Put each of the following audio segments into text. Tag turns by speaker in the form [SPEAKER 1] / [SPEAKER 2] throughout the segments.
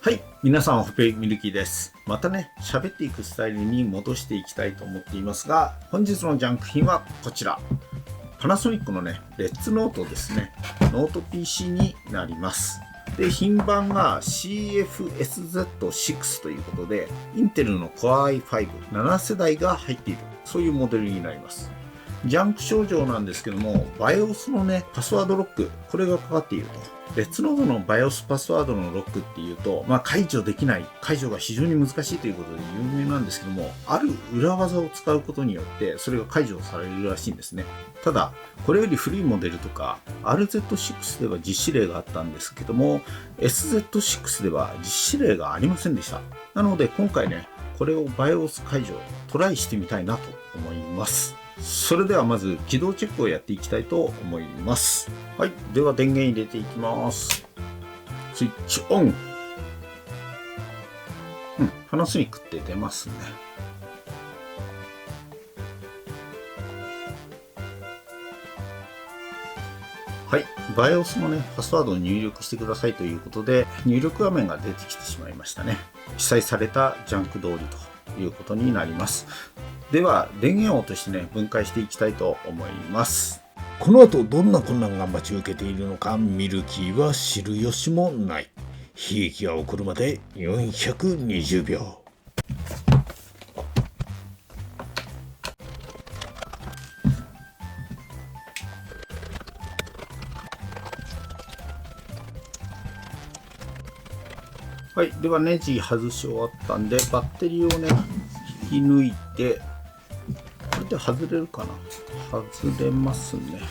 [SPEAKER 1] はい、皆さん、ホペミルキーです。またね、喋っていくスタイルに戻していきたいと思っていますが、本日のジャンク品はこちら。パナソニックのね、レッツノートですね。ノート PC になります。で、品番が CFSZ6 ということで、インテルの Core i5、7世代が入っている、そういうモデルになります。ジャンク症状なんですけども、BIOS のね、パスワードロック、これがかかっていると。レッツノードの BIOS パスワードのロックっていうと、解除できない、解除が非常に難しいということで有名なんですけども、ある裏技を使うことによって、それが解除されるらしいんですね。ただ、これより古いモデルとか、RZ6 では実施例があったんですけども、SZ6 では実施例がありませんでした。なので、今回ね、これを BIOS 解除、トライしてみたいなと思います。それではまず起動チェックをやっていきたいと思います。はい。では電源入れていきます。スイッチオン。パナソニックって出ますね。はい。BIOS のね、パスワードを入力してくださいということで、入力画面が出てきてしまいましたね。記載されたジャンク通りということになります。では電源を落としてね、分解していきたいと思います。この後どんな困難が待ち受けているのかミルキーは知る由もない。悲劇が起こるまで420秒。はい、ではネジ外し終わったんで、バッテリーをね引き抜いて、これで外れるかな。外れますね。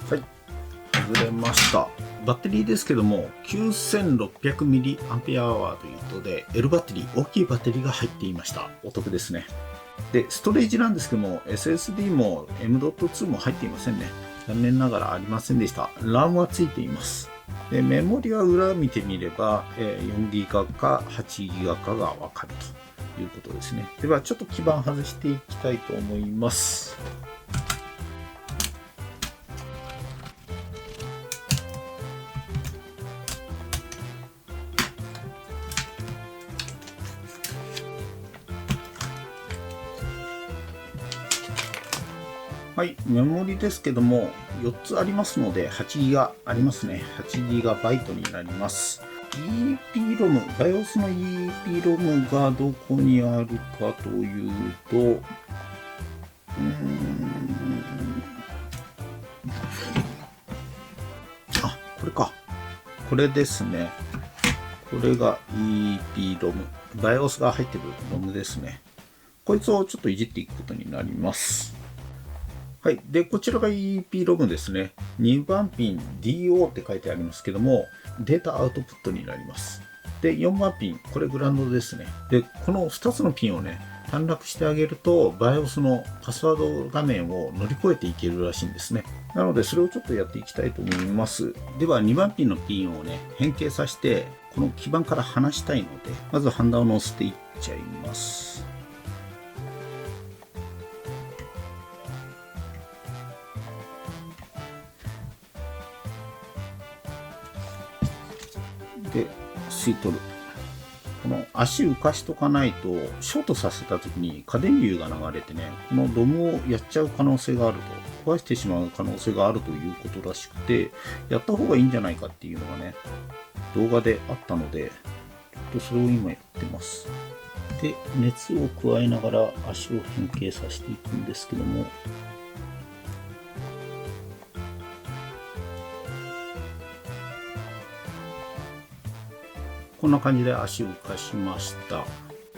[SPEAKER 1] はい、外れました。バッテリーですけども 9600mAh ということで L バッテリー、大きいバッテリーが入っていました。お得ですね。でストレージなんですけども SSD も M.2 も入っていませんね。残念ながらありませんでした。 RAM はついています。でメモリは裏見てみれば 4GB か 8GB かが分かるということですね。ではちょっと基板外していきたいと思います。はい、メモリですけども4つありますので 8GB ありますね。 8GB になります。 EEPROM、 BIOS の EEPROM がどこにあるかというと、あ、これか。これですね。これが EEPROM、 BIOS が入ってる ROM ですね。こいつをちょっといじっていくことになります。はい。で、こちらが EEPROM ですね。2番ピン DO って書いてありますけども、データアウトプットになります。で、4番ピン、これグラウンドですね。で、この2つのピンをね、短絡してあげると、BIOS のパスワード画面を乗り越えていけるらしいんですね。なので、それをちょっとやっていきたいと思います。では、2番ピンのピンをね、変形させて、この基板から離したいので、まずハンダを乗せていっちゃいます。で、吸い取る。この足浮かしとかないと、ショートさせた時に過電流が流れてね、このロムをやっちゃう可能性があると、壊してしまう可能性があるということらしくて、やった方がいいんじゃないかっていうのがね、動画であったので、ちょっとそれを今やってます。で、熱を加えながら足を変形させていくんですけども、こんな感じで足を浮かしました。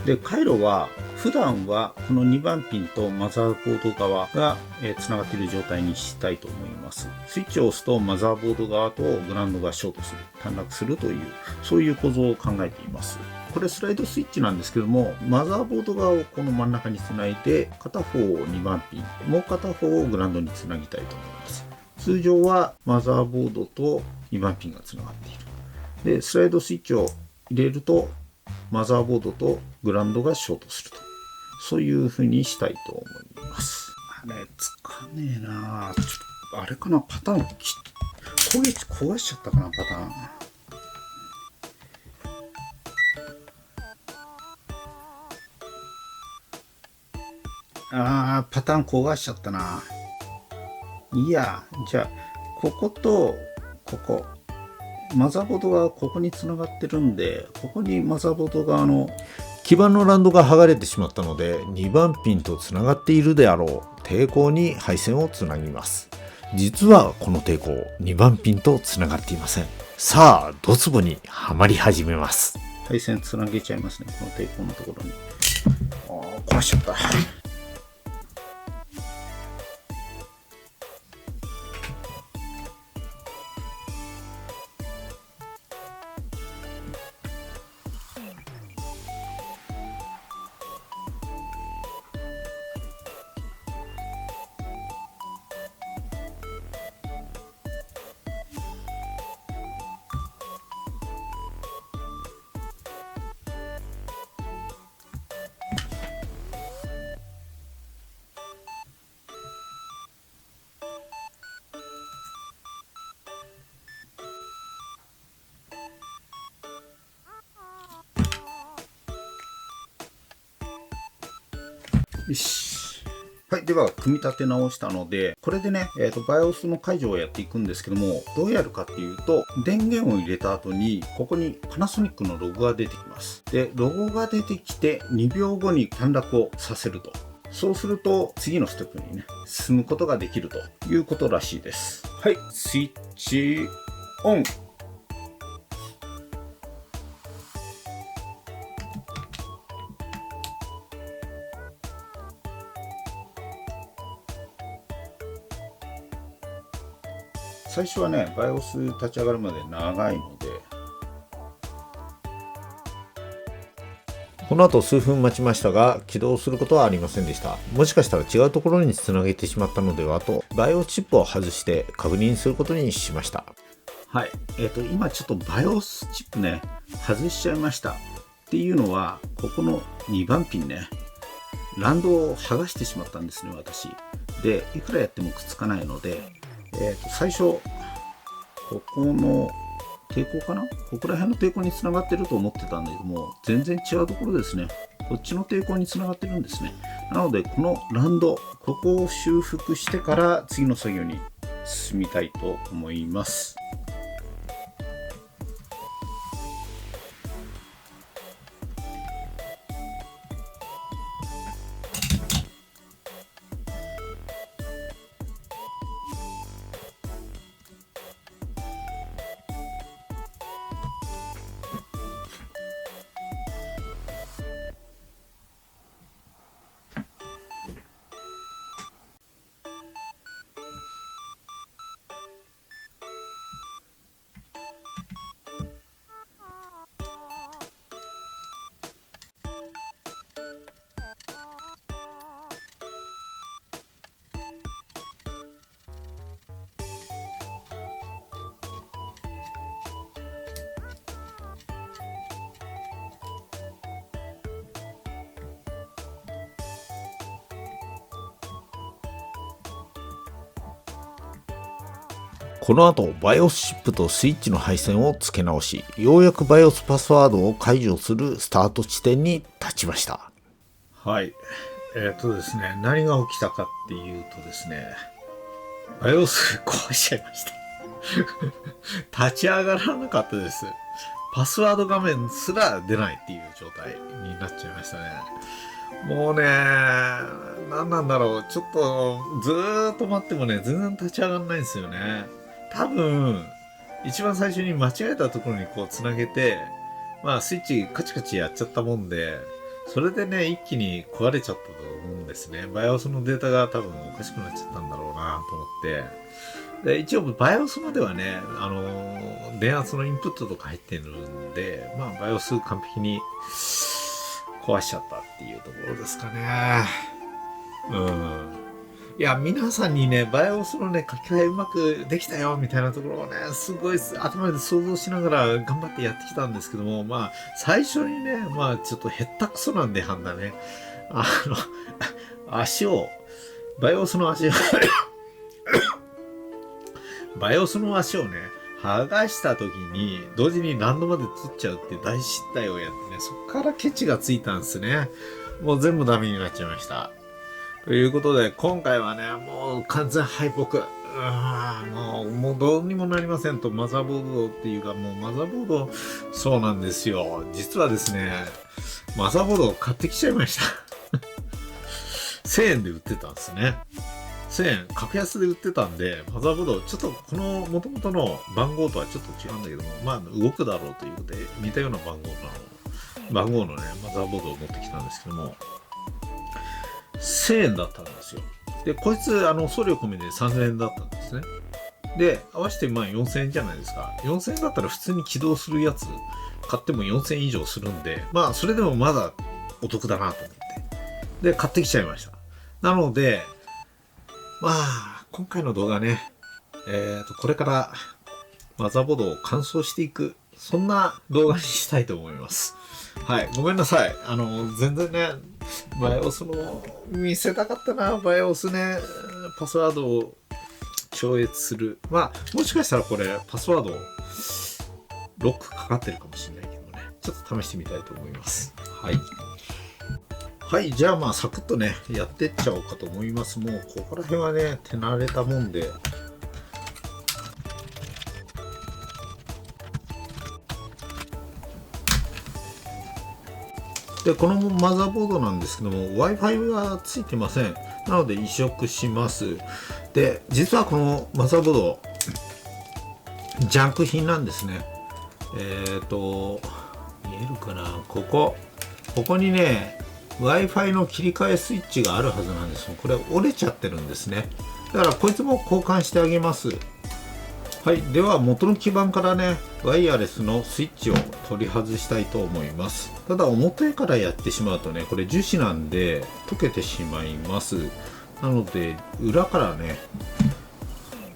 [SPEAKER 1] で、回路は普段はこの2番ピンとマザーボード側がつながっている状態にしたいと思います。スイッチを押すとマザーボード側とグラウンドがショートする、短絡するという、そういう構造を考えています。これスライドスイッチなんですけども、マザーボード側をこの真ん中につないで、片方を2番ピン、もう片方をグラウンドにつなぎたいと思います。通常はマザーボードと2番ピンがつながっている。で、スライドスイッチを入れるとマザーボードとグラウンドがショートすると、そういう風にしたいと思います。あれつかねえな、ちょっとあれかな、パターン焦がしちゃったかな、パターン。パターン焦しちゃったな。いや、じゃあ、こことここ。マザーボードがここにつながってるんで、ここにマザーボード側の基板のランドが剥がれてしまったので、2番ピンとつながっているであろう抵抗に配線をつなぎます。実はこの抵抗、2番ピンとつながっていません。さあ、ドツボにはまり始めます。配線つなげちゃいますね、この抵抗のところに。壊しちゃった。よし。はい。では、組み立て直したので、これでね、BIOS の解除をやっていくんですけども、どうやるかっていうと、電源を入れた後に、ここにパナソニックのロゴが出てきます。で、ロゴが出てきて、2秒後に短絡をさせると。そうすると、次のステップにね、進むことができるということらしいです。はい。スイッチオン。最初はね、BIOS 立ち上がるまで長いので、この後数分待ちましたが、起動することはありませんでした。もしかしたら違うところにつなげてしまったのではと、BIOS チップを外して確認することにしました。はい。今ちょっと BIOS チップね、外しちゃいました。っていうのは、ここの2番ピンね、ランドを剥がしてしまったんですね、私。で、いくらやってもくっつかないので、最初、ここの抵抗かな、ここら辺の抵抗につながってると思ってたんだけども、全然違うところですね。こっちの抵抗につながってるんですね。なので、このランド、ここを修復してから次の作業に進みたいと思います。この後、BIOS チップとスイッチの配線を付け直し、ようやく BIOS パスワードを解除するスタート地点に立ちました。はい。ですね、何が起きたかっていうとですね、BIOS 壊しちゃいました。立ち上がらなかったです。パスワード画面すら出ないっていう状態になっちゃいましたね。もうね、何なんだろう。ちょっと、ずーっと待ってもね、全然立ち上がらないんですよね。多分、一番最初に間違えたところにこう繋げて、まあスイッチカチカチやっちゃったもんで、それでね、一気に壊れちゃったと思うんですね。BIOS のデータが多分おかしくなっちゃったんだろうなと思って。で、一応 BIOS まではね、電圧のインプットとか入ってるんで、まあ BIOS 完璧に壊しちゃったっていうところですかね。いや、皆さんにね、BIOS のね、書き換えうまくできたよ、みたいなところをね、すごい頭で想像しながら頑張ってやってきたんですけども、まあ、最初にね、まあ、ちょっとへったくそなんで、判断ね。足を、BIOS の足をBIOS の足をね、剥がした時に、同時にランドまで取っちゃうっていう大失態をやってね、そっからケチがついたんですね。もう全部ダメになっちゃいました。ということで、今回はね、もう完全敗北。もうどうにもなりませんと、マザーボードっていうか、もうマザーボード、そうなんですよ。実はですね、マザーボードを買ってきちゃいました。1000円で売ってたんですね。1000円、格安で売ってたんで、マザーボード、ちょっとこの元々の番号とはちょっと違うんだけども、まあ動くだろうということで、似たような番号のね、マザーボードを持ってきたんですけども、1000円だったんですよ。で、こいつ、送料込みで3000円だったんですね。で、合わせてまあ4000円じゃないですか。4000円だったら普通に起動するやつ買っても4000円以上するんで、まあそれでもまだお得だなと思って。で、買ってきちゃいました。なので、まあ、今回の動画ね、これからマザーボードを乾燥していく、そんな動画にしたいと思います。はい、ごめんなさい。全然ね、バイオスの見せたかったな、バイオスね、パスワードを超越する。まあ、もしかしたらこれ、パスワード、ロックかかってるかもしれないけどね、ちょっと試してみたいと思います。はい。はい、じゃあまあ、サクッとね、やってっちゃおうかと思います。もう、ここら辺はね、手慣れたもんで、で、このマザーボードなんですけども、Wi-Fi がついてません。なので移植します。で、実はこのマザーボード、ジャンク品なんですね。見えるかな、ここにね、Wi-Fi の切り替えスイッチがあるはずなんですよ。これ折れちゃってるんですね。だからこいつも交換してあげます。はい、では元の基板からね、ワイヤレスのスイッチを取り外したいと思います。ただ表からやってしまうとね、これ樹脂なんで溶けてしまいます。なので裏からね、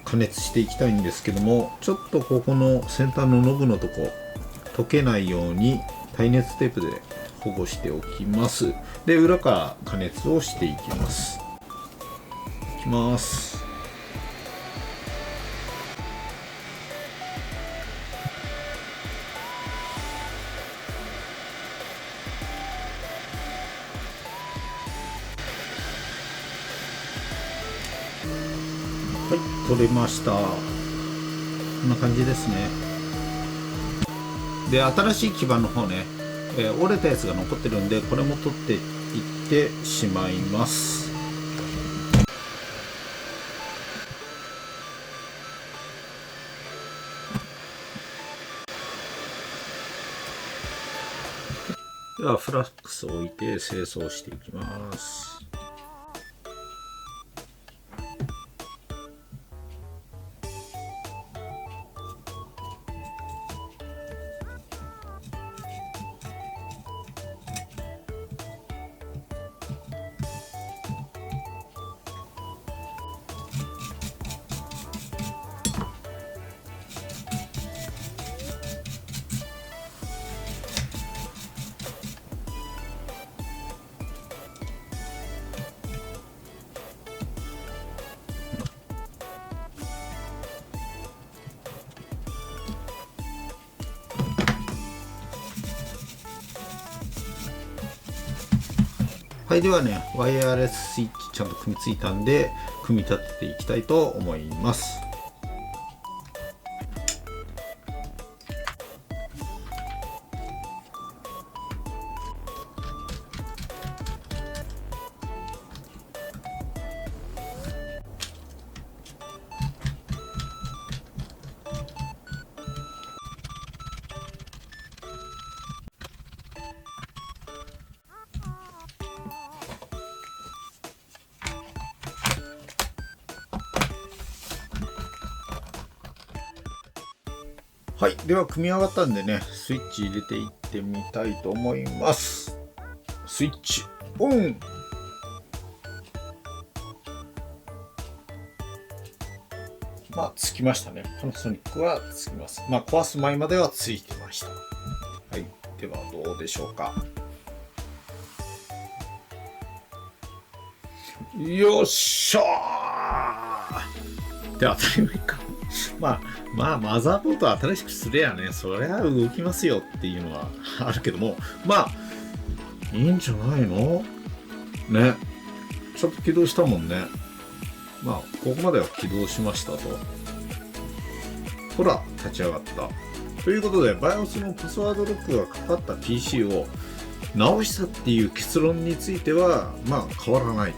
[SPEAKER 1] 加熱していきたいんですけども、ちょっとここの先端のノブのとこ、溶けないように耐熱テープで保護しておきます。で、裏から加熱をしていきます。いきます。はい、取れました。こんな感じですね。で、新しい基板の方ね、折れたやつが残ってるんで、これも取っていってしまいます。では、フラックスを置いて清掃していきます。はい、ではね、ワイヤレススイッチちゃんと組み付いたんで、組み立てていきたいと思います。はい、では組み上がったんでね、スイッチ入れていってみたいと思います。スイッチオン。まあ、つきましたね。パナソニックはつきます。まあ、壊す前まではついてました。はい、ではどうでしょうか。よっしゃーで、当たり前か。まあ、マザーボードを新しくすれやね、そりゃ動きますよっていうのはあるけども、まあ、いいんじゃないのね。ちゃんと起動したもんね。まあ、ここまでは起動しましたと。ほら、立ち上がった。ということで、BIOS のパスワードロックがかかった PC を直したっていう結論については、まあ、変わらない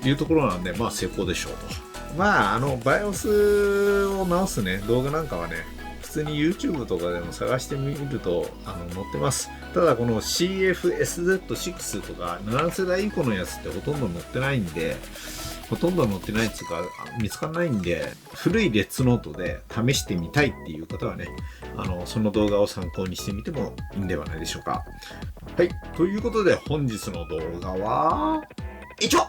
[SPEAKER 1] というところなんで、まあ、成功でしょうと。まあ、BIOS を直すね、動画なんかはね、普通に YouTube とかでも探してみると載ってます。ただこの CFSZ6 とか7世代以降のやつってほとんど載ってないんで、ほとんど載ってないっていうか見つからないんで、古いレッツノートで試してみたいっていう方はね、その動画を参考にしてみてもいいんではないでしょうか。はい。ということで本日の動画は以上。